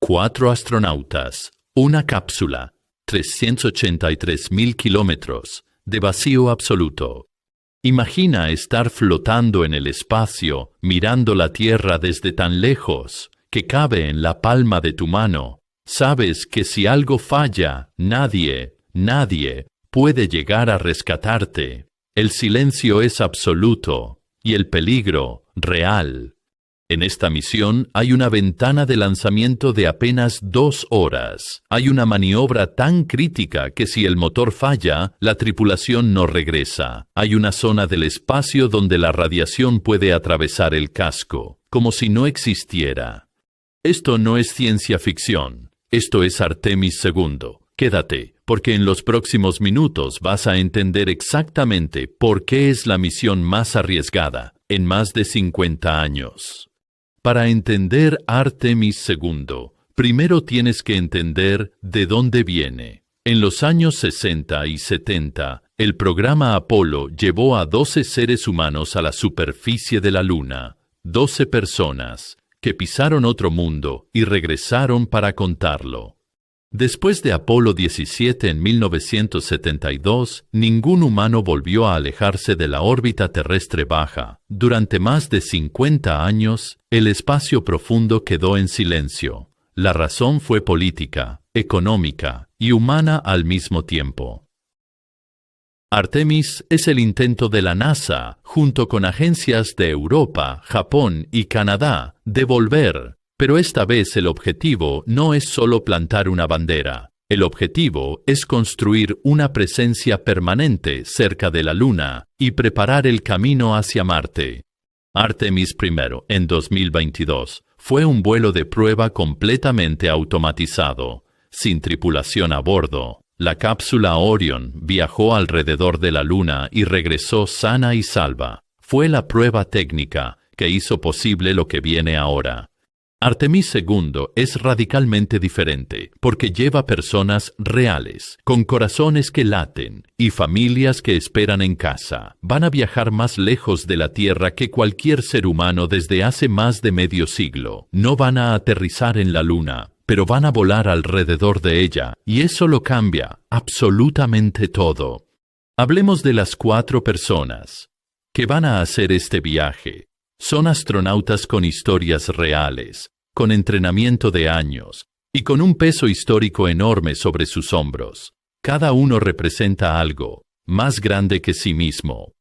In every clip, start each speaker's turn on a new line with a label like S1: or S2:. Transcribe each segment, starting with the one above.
S1: 4 astronautas, una cápsula, 383.000 kilómetros, de vacío absoluto. Imagina estar flotando en el espacio, mirando la Tierra desde tan lejos, que cabe en la palma de tu mano. Sabes que si algo falla, nadie puede llegar a rescatarte. El silencio es absoluto y el peligro real. En esta misión hay una ventana de lanzamiento de apenas 2 horas. Hay una maniobra tan crítica que si el motor falla, la tripulación no regresa. Hay una zona del espacio donde la radiación puede atravesar el casco, como si no existiera. Esto no es ciencia ficción. Esto es Artemis II. Quédate, porque en los próximos minutos vas a entender exactamente por qué es la misión más arriesgada en más de 50 años. Para entender Artemis II, primero tienes que entender de dónde viene. En los años 60 y 70, el programa Apolo llevó a 12 seres humanos a la superficie de la Luna, 12 personas, que pisaron otro mundo y regresaron para contarlo. Después de Apolo 17 en 1972, ningún humano volvió a alejarse de la órbita terrestre baja. Durante más de 50 años, el espacio profundo quedó en silencio. La razón fue política, económica y humana al mismo tiempo. Artemis es el intento de la NASA, junto con agencias de Europa, Japón y Canadá, de volver. Pero esta vez el objetivo no es solo plantar una bandera. El objetivo es construir una presencia permanente cerca de la Luna y preparar el camino hacia Marte. Artemis I, en 2022, fue un vuelo de prueba completamente automatizado, sin tripulación a bordo. La cápsula Orion viajó alrededor de la Luna y regresó sana y salva. Fue la prueba técnica que hizo posible lo que viene ahora. Artemis II es radicalmente diferente porque lleva personas reales, con corazones que laten y familias que esperan en casa. Van a viajar más lejos de la Tierra que cualquier ser humano desde hace más de medio siglo. No van a aterrizar en la Luna, pero van a volar alrededor de ella, y eso lo cambia absolutamente todo. Hablemos de las 4 personas que van a hacer este viaje. Son astronautas con historias reales, con entrenamiento de años, y con un peso histórico enorme sobre sus hombros. Cada uno representa algo más grande que sí mismo.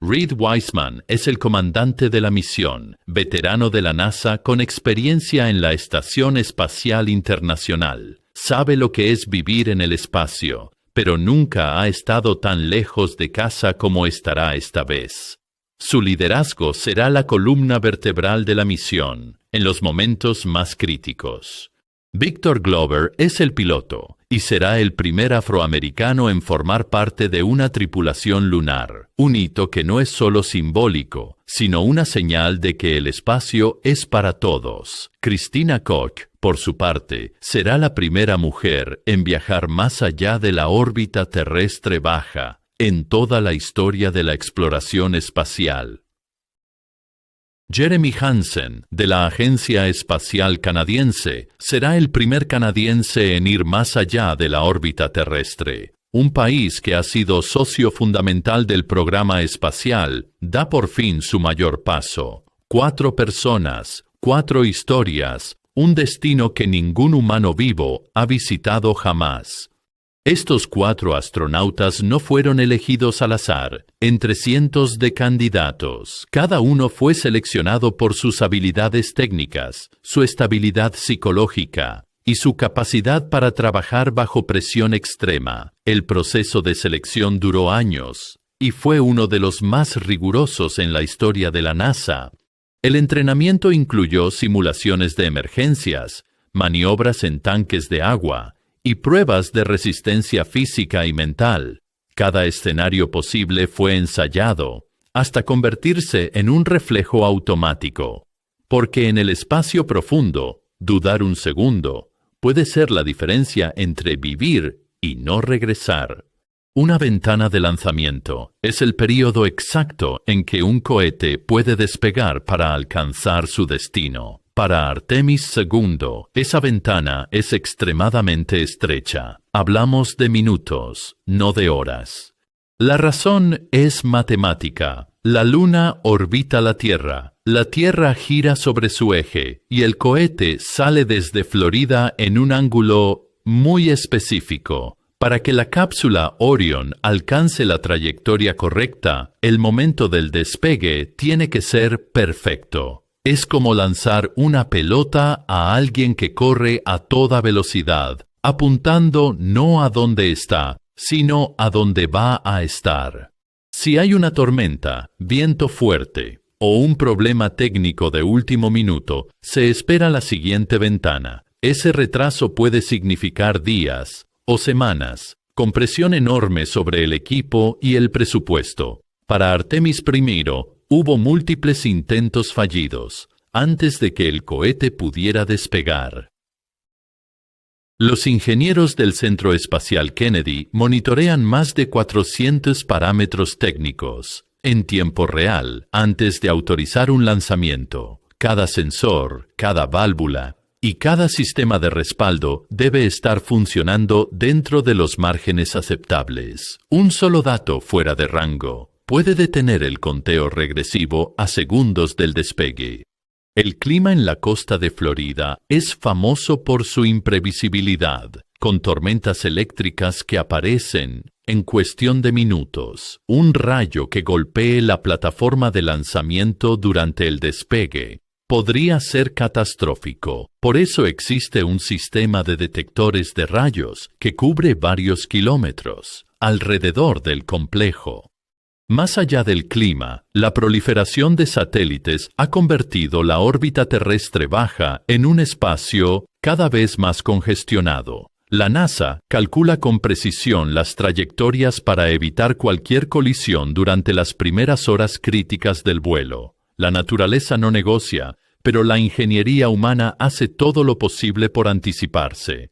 S1: Reed Wiseman es el comandante de la misión, veterano de la NASA con experiencia en la Estación Espacial Internacional. Sabe lo que es vivir en el espacio, pero nunca ha estado tan lejos de casa como estará esta vez. Su liderazgo será la columna vertebral de la misión en los momentos más críticos. Victor Glover es el piloto y será el primer afroamericano en formar parte de una tripulación lunar, un hito que no es solo simbólico, sino una señal de que el espacio es para todos. Christina Koch, por su parte, será la primera mujer en viajar más allá de la órbita terrestre baja en toda la historia de la exploración espacial. Jeremy Hansen, de la Agencia Espacial Canadiense, será el primer canadiense en ir más allá de la órbita terrestre. Un país que ha sido socio fundamental del programa espacial da por fin su mayor paso. 4 personas, 4 historias, un destino que ningún humano vivo ha visitado jamás. Estos 4 astronautas no fueron elegidos al azar, entre cientos de candidatos. Cada uno fue seleccionado por sus habilidades técnicas, su estabilidad psicológica y su capacidad para trabajar bajo presión extrema. El proceso de selección duró años y fue uno de los más rigurosos en la historia de la NASA. El entrenamiento incluyó simulaciones de emergencias, maniobras en tanques de agua, y pruebas de resistencia física y mental. Cada escenario posible fue ensayado, hasta convertirse en un reflejo automático. Porque en el espacio profundo, dudar un segundo puede ser la diferencia entre vivir y no regresar. Una ventana de lanzamiento es el período exacto en que un cohete puede despegar para alcanzar su destino. Para Artemis II, esa ventana es extremadamente estrecha. Hablamos de minutos, no de horas. La razón es matemática. La Luna orbita la Tierra, la Tierra gira sobre su eje y el cohete sale desde Florida en un ángulo muy específico. Para que la cápsula Orion alcance la trayectoria correcta, el momento del despegue tiene que ser perfecto. Es como lanzar una pelota a alguien que corre a toda velocidad, apuntando no a dónde está, sino a dónde va a estar. Si hay una tormenta, viento fuerte o un problema técnico de último minuto, se espera la siguiente ventana. Ese retraso puede significar días o semanas, con presión enorme sobre el equipo y el presupuesto. Para Artemis I, hubo múltiples intentos fallidos antes de que el cohete pudiera despegar. Los ingenieros del Centro Espacial Kennedy monitorean más de 400 parámetros técnicos en tiempo real antes de autorizar un lanzamiento. Cada sensor, cada válvula y cada sistema de respaldo debe estar funcionando dentro de los márgenes aceptables. Un solo dato fuera de rango puede detener el conteo regresivo a segundos del despegue. El clima en la costa de Florida es famoso por su imprevisibilidad, con tormentas eléctricas que aparecen en cuestión de minutos. Un rayo que golpee la plataforma de lanzamiento durante el despegue podría ser catastrófico. Por eso existe un sistema de detectores de rayos que cubre varios kilómetros alrededor del complejo. Más allá del clima, la proliferación de satélites ha convertido la órbita terrestre baja en un espacio cada vez más congestionado. La NASA calcula con precisión las trayectorias para evitar cualquier colisión durante las primeras horas críticas del vuelo. La naturaleza no negocia, pero la ingeniería humana hace todo lo posible por anticiparse.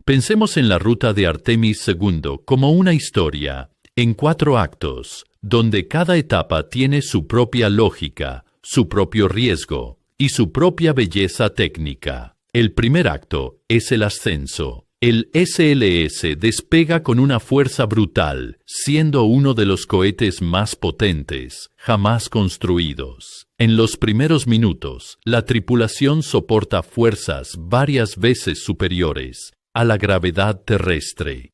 S1: Pensemos en la ruta de Artemis II como una historia en 4 actos, donde cada etapa tiene su propia lógica, su propio riesgo y su propia belleza técnica. El primer acto es el ascenso. El SLS despega con una fuerza brutal, siendo uno de los cohetes más potentes jamás construidos. En los primeros minutos, la tripulación soporta fuerzas varias veces superiores a la gravedad terrestre.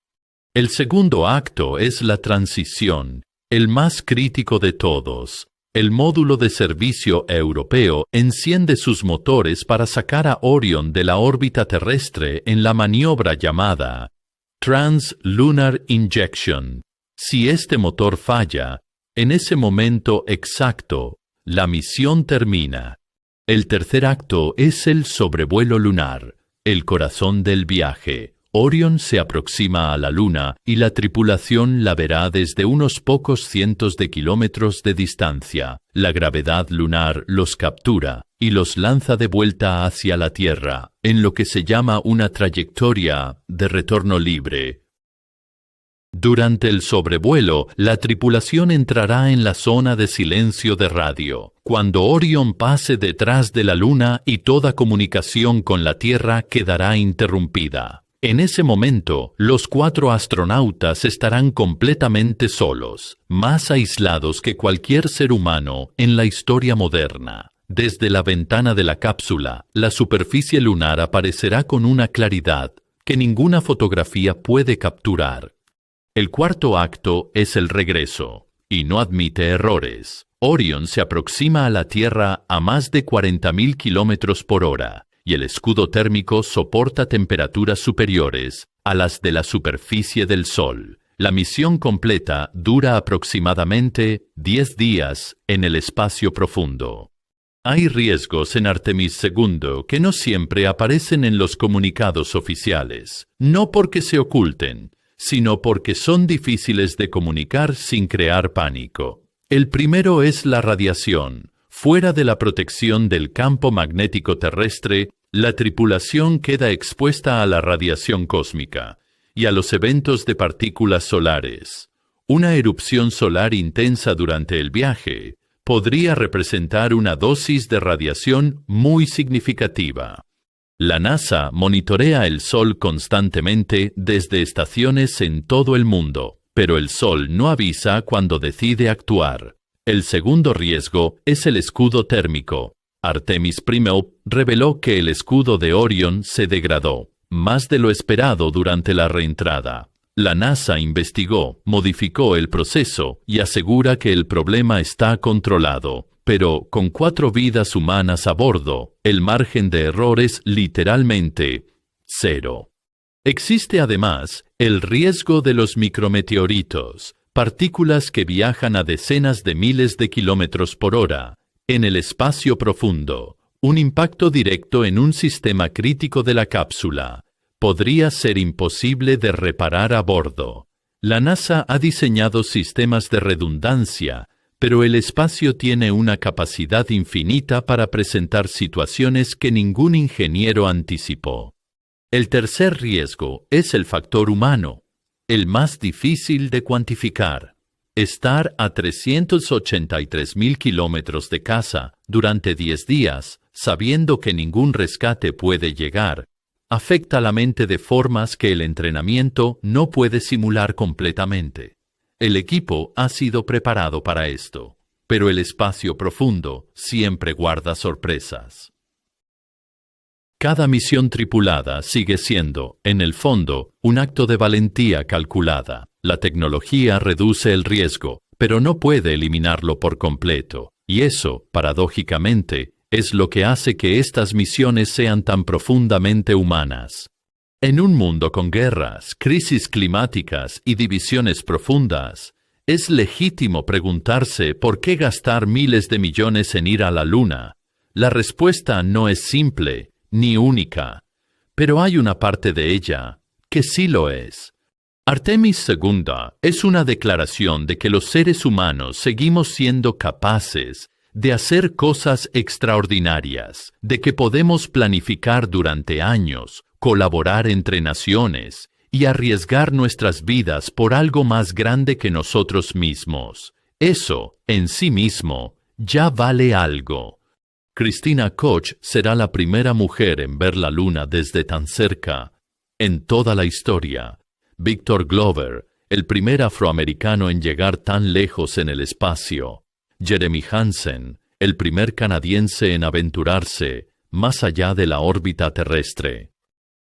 S1: El segundo acto es la transición, el más crítico de todos. El módulo de servicio europeo enciende sus motores para sacar a Orion de la órbita terrestre en la maniobra llamada Trans-Lunar Injection. Si este motor falla, en ese momento exacto, la misión termina. El tercer acto es el sobrevuelo lunar, el corazón del viaje. Orion se aproxima a la Luna y la tripulación la verá desde unos pocos cientos de kilómetros de distancia. La gravedad lunar los captura y los lanza de vuelta hacia la Tierra, en lo que se llama una trayectoria de retorno libre. Durante el sobrevuelo, la tripulación entrará en la zona de silencio de radio, cuando Orion pase detrás de la Luna y toda comunicación con la Tierra quedará interrumpida. En ese momento, los 4 astronautas estarán completamente solos, más aislados que cualquier ser humano en la historia moderna. Desde la ventana de la cápsula, la superficie lunar aparecerá con una claridad que ninguna fotografía puede capturar. El cuarto acto es el regreso, y no admite errores. Orion se aproxima a la Tierra a más de 40.000 kilómetros por hora. Y el escudo térmico soporta temperaturas superiores a las de la superficie del Sol. La misión completa dura aproximadamente 10 días en el espacio profundo. Hay riesgos en Artemis II que no siempre aparecen en los comunicados oficiales, no porque se oculten, sino porque son difíciles de comunicar sin crear pánico. El primero es la radiación. Fuera de la protección del campo magnético terrestre, la tripulación queda expuesta a la radiación cósmica y a los eventos de partículas solares. Una erupción solar intensa durante el viaje podría representar una dosis de radiación muy significativa. La NASA monitorea el Sol constantemente desde estaciones en todo el mundo, pero el Sol no avisa cuando decide actuar. El segundo riesgo es el escudo térmico. Artemis I reveló que el escudo de Orion se degradó, más de lo esperado durante la reentrada. La NASA investigó, modificó el proceso y asegura que el problema está controlado. Pero, con 4 vidas humanas a bordo, el margen de error es literalmente 0. Existe además el riesgo de los micrometeoritos, partículas que viajan a decenas de miles de kilómetros por hora, en el espacio profundo. Un impacto directo en un sistema crítico de la cápsula podría ser imposible de reparar a bordo. La NASA ha diseñado sistemas de redundancia, pero el espacio tiene una capacidad infinita para presentar situaciones que ningún ingeniero anticipó. El tercer riesgo es el factor humano, el más difícil de cuantificar. Estar a 383.000 kilómetros de casa durante 10 días, sabiendo que ningún rescate puede llegar, afecta la mente de formas que el entrenamiento no puede simular completamente. El equipo ha sido preparado para esto, pero el espacio profundo siempre guarda sorpresas. Cada misión tripulada sigue siendo, en el fondo, un acto de valentía calculada. La tecnología reduce el riesgo, pero no puede eliminarlo por completo, y eso, paradójicamente, es lo que hace que estas misiones sean tan profundamente humanas. En un mundo con guerras, crisis climáticas y divisiones profundas, es legítimo preguntarse por qué gastar miles de millones en ir a la Luna. La respuesta no es simple ni única, pero hay una parte de ella que sí lo es. Artemis II es una declaración de que los seres humanos seguimos siendo capaces de hacer cosas extraordinarias, de que podemos planificar durante años, colaborar entre naciones y arriesgar nuestras vidas por algo más grande que nosotros mismos. Eso, en sí mismo, ya vale algo. Christina Koch será la primera mujer en ver la Luna desde tan cerca en toda la historia. Victor Glover, el primer afroamericano en llegar tan lejos en el espacio. Jeremy Hansen, el primer canadiense en aventurarse más allá de la órbita terrestre.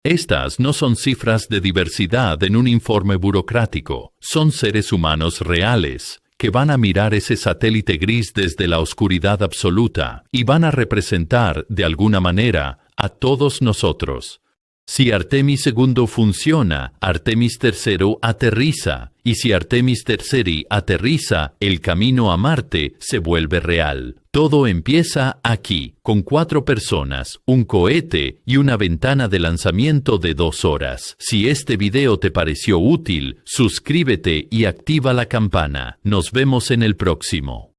S1: Estas no son cifras de diversidad en un informe burocrático, son seres humanos reales, que van a mirar ese satélite gris desde la oscuridad absoluta y van a representar, de alguna manera, a todos nosotros. Si Artemis II funciona, Artemis III aterriza, y si Artemis III aterriza, el camino a Marte se vuelve real. Todo empieza aquí, con 4 personas, un cohete y una ventana de lanzamiento de 2 horas. Si este video te pareció útil, suscríbete y activa la campana. Nos vemos en el próximo.